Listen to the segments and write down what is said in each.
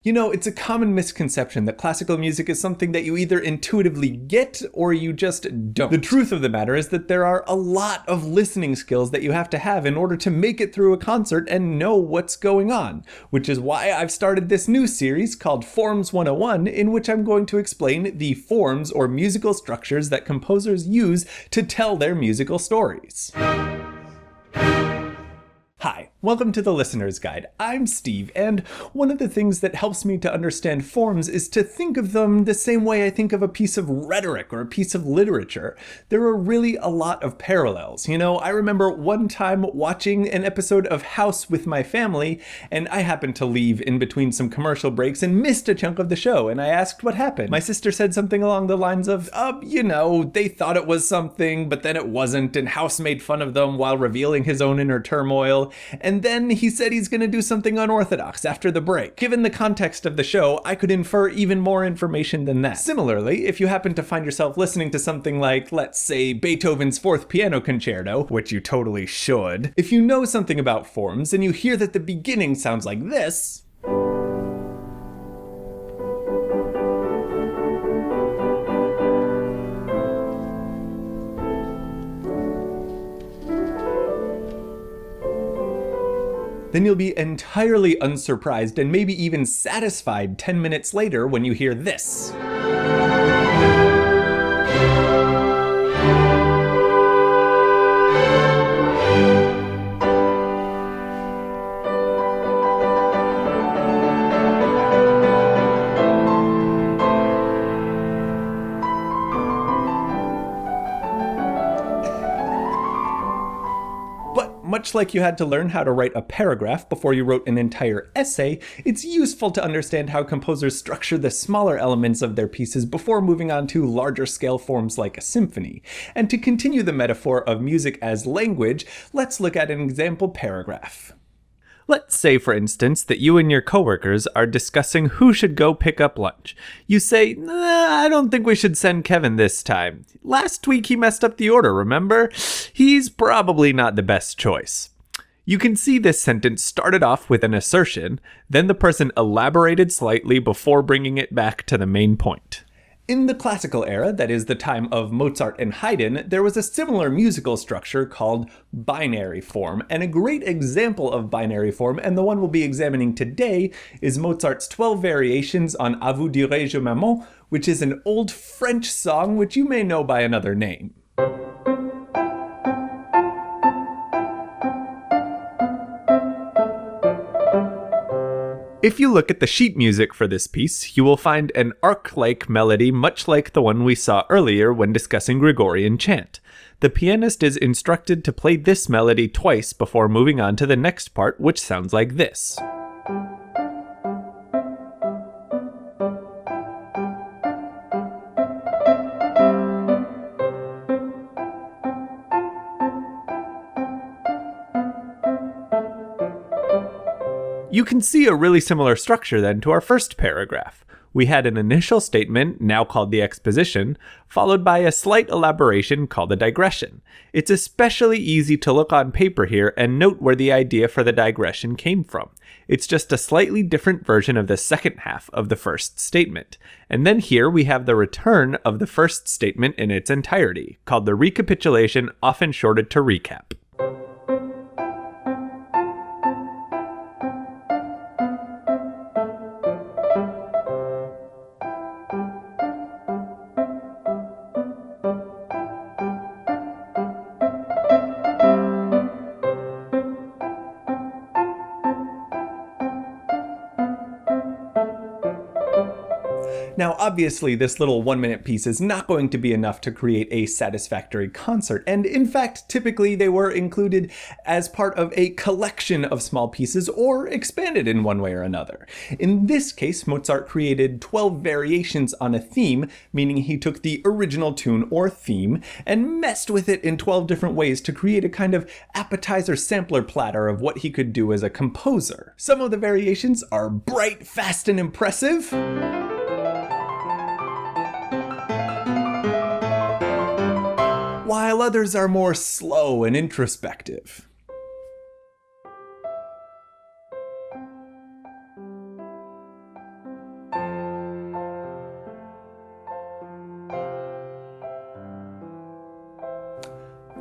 You know, it's a common misconception that classical music is something that you either intuitively get or you just don't. The truth of the matter is that there are a lot of listening skills that you have to have in order to make it through a concert and know what's going on, which is why I've started this new series called Forms 101, in which I'm going to explain the forms or musical structures that composers use to tell their musical stories. Hi, welcome to the Listener's Guide. I'm Steve, and one of the things that helps me to understand forms is to think of them the same way I think of a piece of rhetoric or a piece of literature. There are really a lot of parallels. You know, I remember one time watching an episode of House with my family, and I happened to leave in between some commercial breaks and missed a chunk of the show, and I asked what happened. My sister said something along the lines of, they thought it was something, but then it wasn't, and House made fun of them while revealing his own inner turmoil. And then he said he's going to do something unorthodox after the break. Given the context of the show, I could infer even more information than that. Similarly, if you happen to find yourself listening to something like, let's say, Beethoven's Fourth Piano Concerto, which you totally should, if you know something about forms and you hear that the beginning sounds like this, then you'll be entirely unsurprised and maybe even satisfied 10 minutes later when you hear this. Much like you had to learn how to write a paragraph before you wrote an entire essay, it's useful to understand how composers structure the smaller elements of their pieces before moving on to larger scale forms like a symphony. And to continue the metaphor of music as language, let's look at an example paragraph. Let's say, for instance, that you and your coworkers are discussing who should go pick up lunch. You say, I don't think we should send Kevin this time. Last week he messed up the order, remember? He's probably not the best choice. You can see this sentence started off with an assertion, then the person elaborated slightly before bringing it back to the main point. In the classical era, that is the time of Mozart and Haydn, there was a similar musical structure called binary form. And a great example of binary form, and the one we'll be examining today, is Mozart's 12 variations on À vous dirai-je maman, which is an old French song which you may know by another name. If you look at the sheet music for this piece, you will find an arc-like melody much like the one we saw earlier when discussing Gregorian chant. The pianist is instructed to play this melody twice before moving on to the next part, which sounds like this. You can see a really similar structure then to our first paragraph. We had an initial statement, now called the exposition, followed by a slight elaboration called a digression. It's especially easy to look on paper here and note where the idea for the digression came from. It's just a slightly different version of the second half of the first statement. And then here we have the return of the first statement in its entirety, called the recapitulation, often shortened to recap. Now, obviously, this little 1-minute piece is not going to be enough to create a satisfactory concert, and in fact, typically they were included as part of a collection of small pieces or expanded in one way or another. In this case, Mozart created 12 variations on a theme, meaning he took the original tune or theme and messed with it in 12 different ways to create a kind of appetizer sampler platter of what he could do as a composer. Some of the variations are bright, fast, and impressive, while others are more slow and introspective.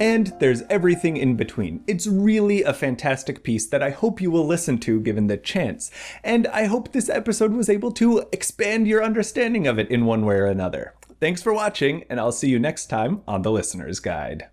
And there's everything in between. It's really a fantastic piece that I hope you will listen to given the chance. And I hope this episode was able to expand your understanding of it in one way or another. Thanks for watching, and I'll see you next time on The Listener's Guide.